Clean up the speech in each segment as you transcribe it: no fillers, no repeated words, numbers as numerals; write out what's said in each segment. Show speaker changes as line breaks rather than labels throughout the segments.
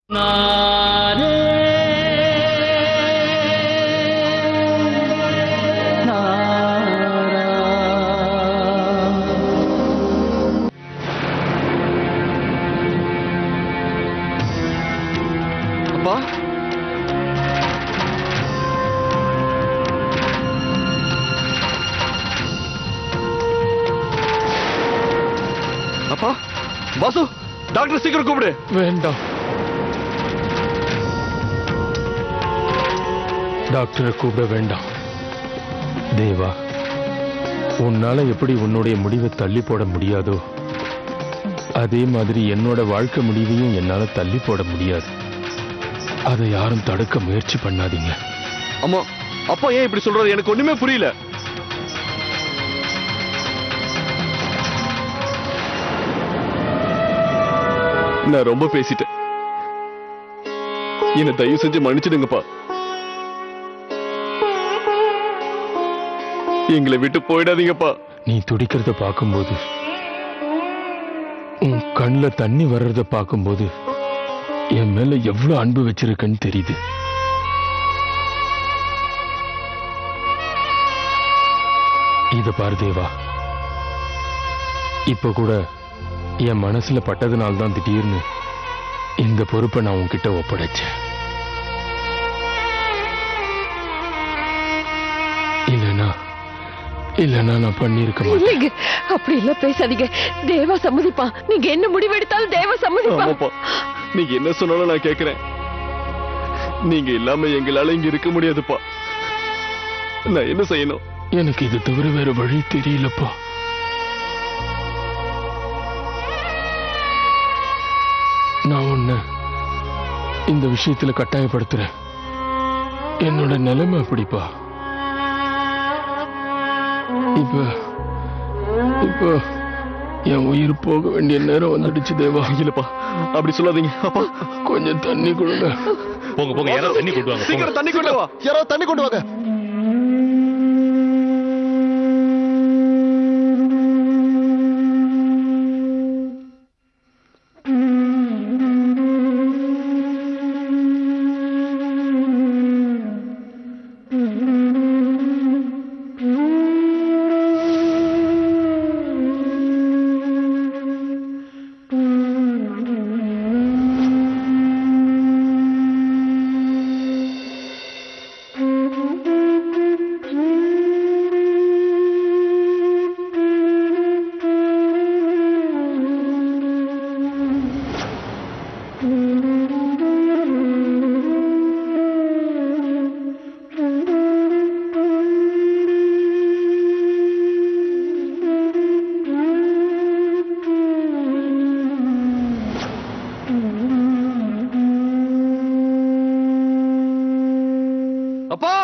அப்பா பாசு, டாக்டர் சீக்கிரம் கூப்பிடு.
வேண்டாம், டாக்டரை கூப்பிட வேண்டாம். தேவா, உன்னால எப்படி உன்னுடைய முடிவை தள்ளி போட முடியாதோ அதே மாதிரி என்னோட வாழ்க்கை முடிவையும் என்னால தள்ளி போட முடியாது. அதை யாரும் தடுக்க முயற்சி பண்ணாதீங்க.
அம்மா, அப்பா ஏன் இப்படி சொல்றாரு? எனக்கு ஒண்ணுமே புரியல. நான் ரொம்ப பேசிட்டேன். என்ன தயவு செஞ்சு மன்னிச்சிடுங்கப்பா. எங்களை விட்டு போயிடாதீங்கப்பா.
நீ துடிக்கிறத பார்க்கும்போது, உன் கண்ணில் தண்ணி வர்றத பார்க்கும்போது என் மேல எவ்வளவு அன்பு வச்சிருக்கன்னு தெரியுது. இத பாரு தேவா, இப்ப கூட என் மனசுல பட்டதுனால்தான் திடீர்னு இந்த பொறுப்பை நான் உன்கிட்ட ஒப்படைச்சேன். இல்லனா நான் பண்ணிருக்க மாட்டேன்.
அப்படி இல்ல, பேசாதீங்க. தேவா சம்மதிப்பா. நீங்க என்ன முடிவெடுத்தாலும் தேவா சம்மதிப்பா.
நீங்க என்ன சொன்னாலும் நான் கேட்கிறேன். நீங்க இல்லாம எங்களால இங்க இருக்க முடியாதுப்பா. நான் என்ன செய்யணும்?
எனக்கு இது தவிர வேற வழி தெரியலப்பா. நான் உன்னை இந்த விஷயத்துல கட்டாயப்படுத்துறேன். என்னோட நிலைமை அப்படிப்பா. இப்ப என் உயிர் போக வேண்டிய நேரம் வந்துடுச்சு தேவா.
இல்லப்பா, அப்படி சொல்லாதீங்க. அப்பா,
கொஞ்சம் தண்ணி கொடுங்க.
போங்க போங்க, யாராவது தண்ணி கொண்டு வாங்க.
சீக்கிரம் தண்ணி கொண்டு வா. யாராவது தண்ணி கொண்டு வாங்க. அப்பா,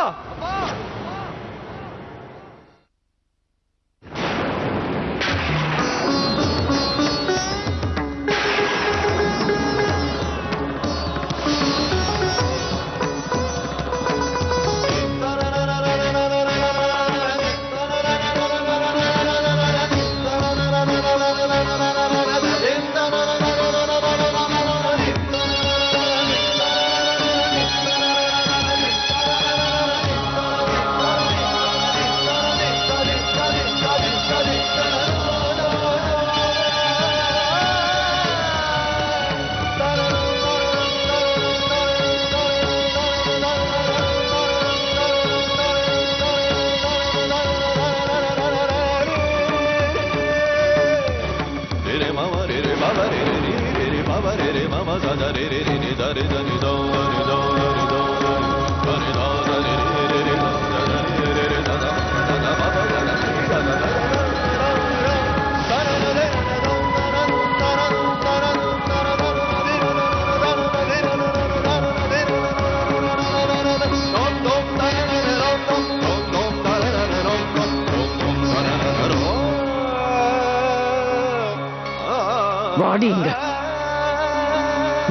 வாடிங்க.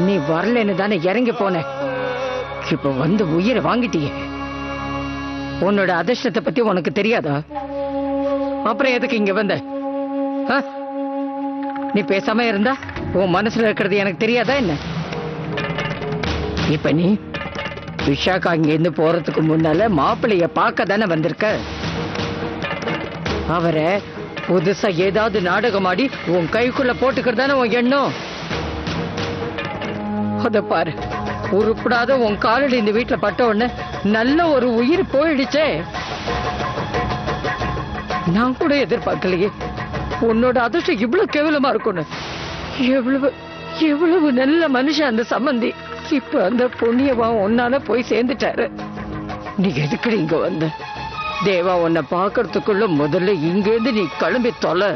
நீ வரலன்னு தானே இறங்கி போன. இப்ப வந்து உயிரை வாங்கிட்டியே. உன்னோட அதிர்ஷ்டத்தை பத்தி உனக்கு தெரியாதா? அப்புறம் எதுக்கு இங்க வந்த? நீ பேசாம இருந்தா உன் மனசுல இருக்கிறது எனக்கு தெரியாதா என்ன?
இப்ப நீ விஷாக்கா இங்கிருந்து போறதுக்கு முன்னால மாப்பிள்ளைய பார்க்க தானே வந்திருக்க. அவரை புதுசா ஏதாவது நாடகம் ஆடி உன் கைக்குள்ள போட்டுக்கிறதானே உன் எண்ணம். அத பாரு, உருப்படாத உன் காலடி இந்த வீட்டுல பட்ட உடனே நல்ல ஒரு உயிர் போயிடுச்சே. நான் கூட எதிர்பார்க்கலையே உன்னோட அதிர்ஷ்டம் இவ்வளவு கேவலமா இருக்கும்னு. எவ்வளவு எவ்வளவு நல்ல மனுஷன் அந்த சம்பந்தி. இப்ப அந்த புண்ணியவன் உன்னால போய் சேர்ந்துட்டாரு. நீ எதுக்கு இங்க வந்த? தேவா உன்னை பாக்குறதுக்குள்ள முதல்ல இங்க இருந்து நீ கிளம்பி தொலை.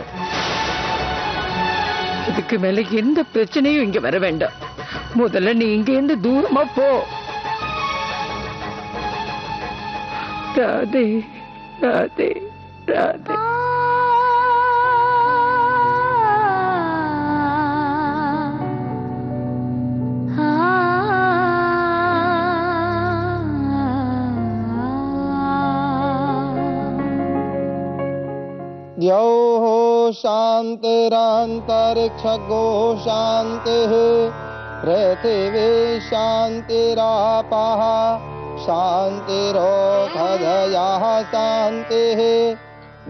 இதுக்கு மேல எந்த பிரச்சனையும் இங்க வர வேண்டாம். முதல்ல நீ இங்க இருந்து தூரமா போ. ராதே ராதே ராதே.
द्यौः शान्तिरन्तरिक्षगो शान्तिः पृथिवी शान्तिरापः शान्तिरोषधयः शान्तिः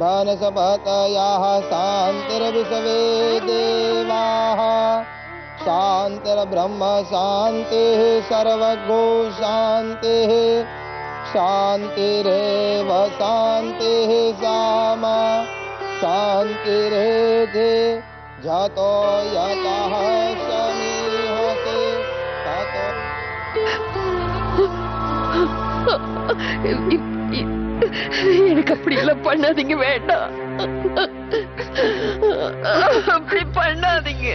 वनस्पतयः शान्तिर्विश्वे देवाः शान्तिर्ब्रह्म शान्तिः सर्वगो शान्तिः शान्तिरेव शान्तिः सामा शान्तिरेधि जतो यतः समीहते ततो।
எனக்கு அப்படி எல்லாம் பண்ணாதீங்க, வேண்டாம். அப்படி பண்ணாதீங்க.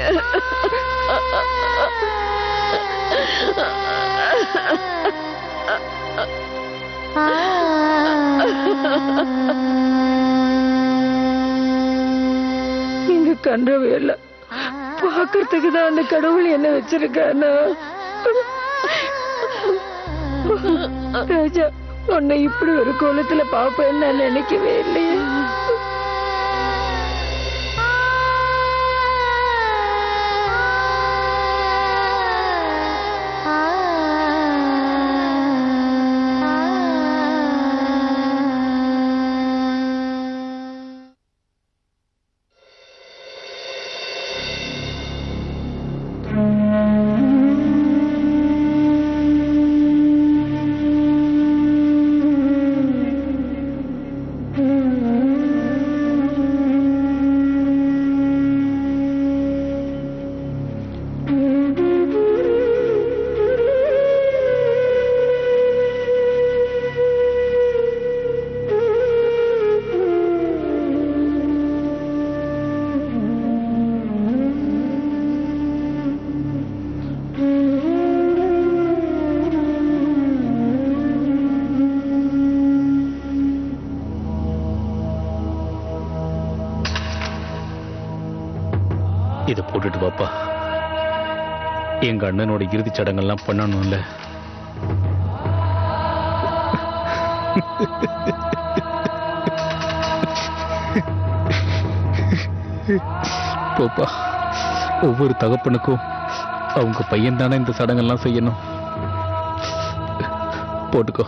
நீங்க கண்டவையெல்லாம் பாக்குறதுக்கு தான் அந்த கடவுள் என்ன வச்சிருக்கானா? ராஜா, உன்னை இப்படி ஒரு கோலத்துல பாப்பேன்னு நான் நினைக்கவே இல்லையே.
இதை போட்டுட்டு பாப்பா, எங்க அண்ணனோட இறுதிச் சடங்கெல்லாம் பண்ணணும்ல. போப்பா, ஒவ்வொரு தகப்பனுக்கும் அவங்க பையன் தானே இந்த சடங்கெல்லாம் செய்யணும். போட்டுக்கோ.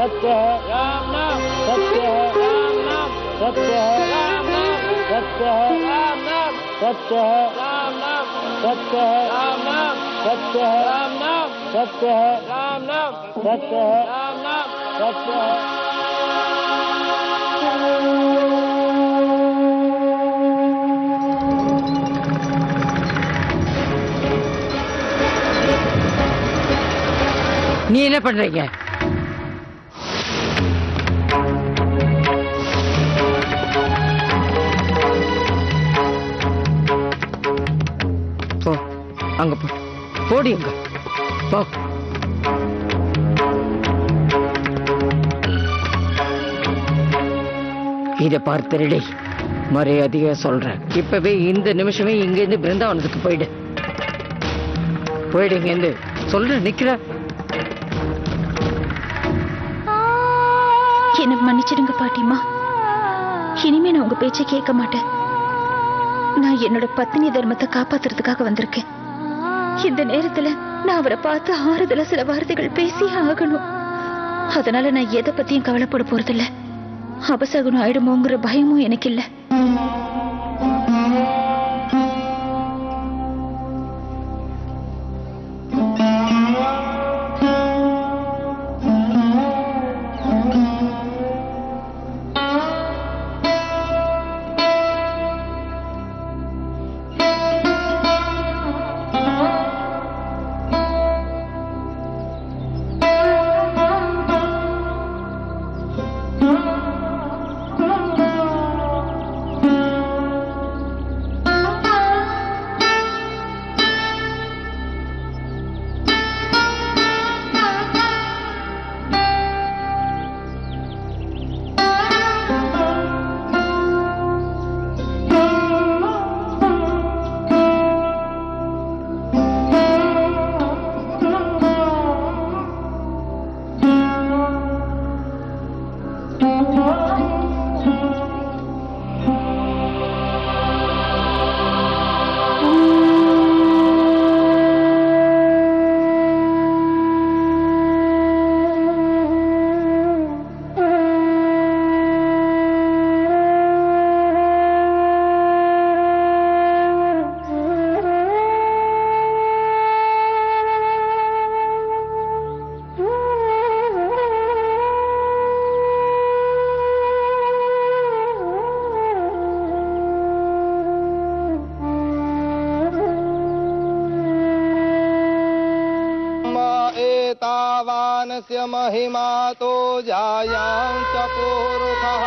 सत्य है राम नाम सत्य है राम नाम सत्य है राम नाम सत्य है राम नाम सत्य है राम नाम सत्य है राम नाम सत्य है राम नाम सत्य है राम नाम सत्य है राम नाम सत्य है
நீ என்ன பண்றீங்க? போ அங்க போ, போடி அங்க போ. இத பார்த்துடே மரியாதையா சொல்றேன். இப்பவே இந்த நிமிஷமே இங்க இருந்து பிருந்தாவனத்துக்கு போயிடு. போயிடு இங்க இருந்து சொல்றேன். நிக்கிற
என்ன மன்னிச்சிடுங்க பாட்டிமா. இனிமே நான் உங்க பேச்சை கேட்க மாட்டேன். நான் என்னோட பத்தினி தர்மத்தை காப்பாத்துறதுக்காக வந்திருக்கேன். இந்த நேரத்துல நான் அவரை பார்த்து ஆறுதலா சில வார்த்தைகள் பேசி ஆகணும். அதனால நான் எதை பத்தியும் கவலைப்பட போறதில்ல. அபசகுனம் ஆயிடுமோங்கிற பயமும் எனக்கு இல்ல.
एतावानस्य महिमा तो जायां च पुरुषः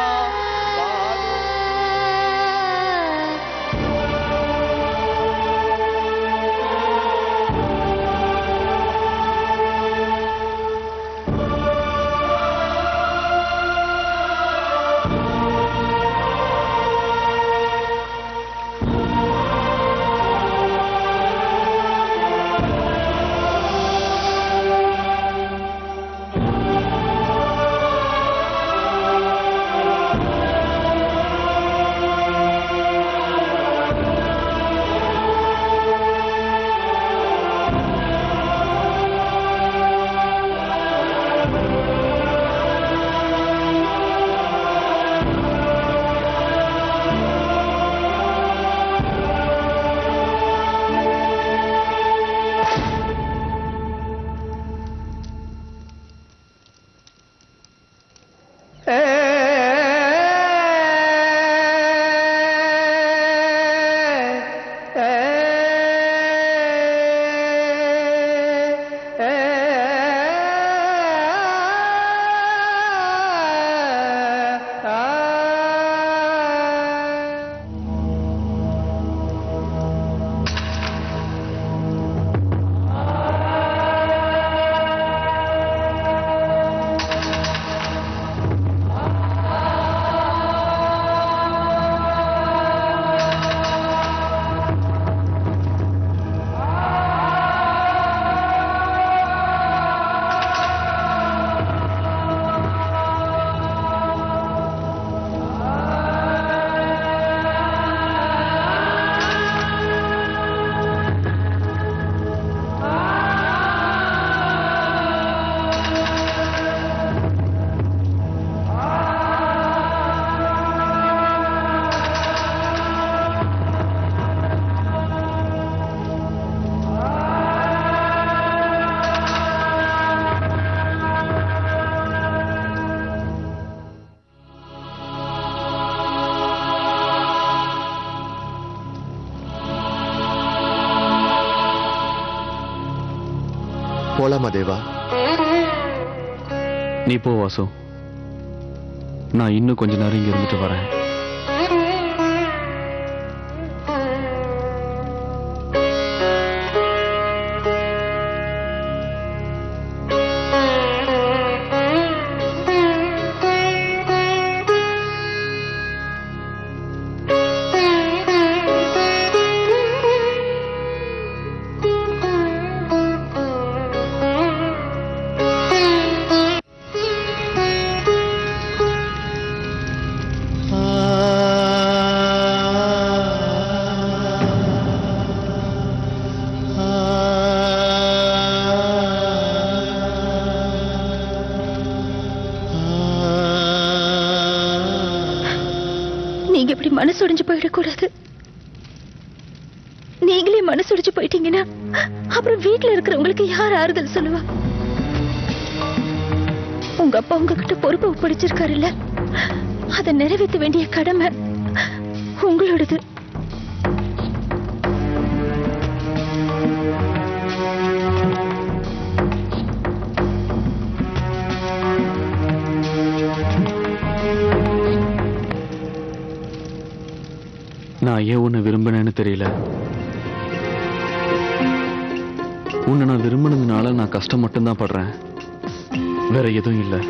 போலாமா தேவா?
நீ போ வாசு, நான் இன்னும் கொஞ்ச நேரம் இங்க இருந்துட்டு வரேன்.
நீங்க இப்படி மனசுடைஞ்சு போயிடக்கூடாது. நீங்களே மனசுடைஞ்சு போயிட்டீங்கன்னா அப்புறம் வீட்டுல இருக்கிறவங்களுக்கு யார் ஆறுதல் சொல்லுவா? உங்க அப்பா உங்ககிட்ட பொறுப்பை ஒப்படைச்சிருக்காருல்ல, அதை நிறைவேற்ற வேண்டிய கடமை உங்களோடது.
நான் ஏன் உன்னை விரும்பினேன்னு தெரியல. உன்னை நான் விரும்பினதுனால நான் கஷ்டம் மட்டும்தான் படுறேன், வேற எதுவும் இல்லை.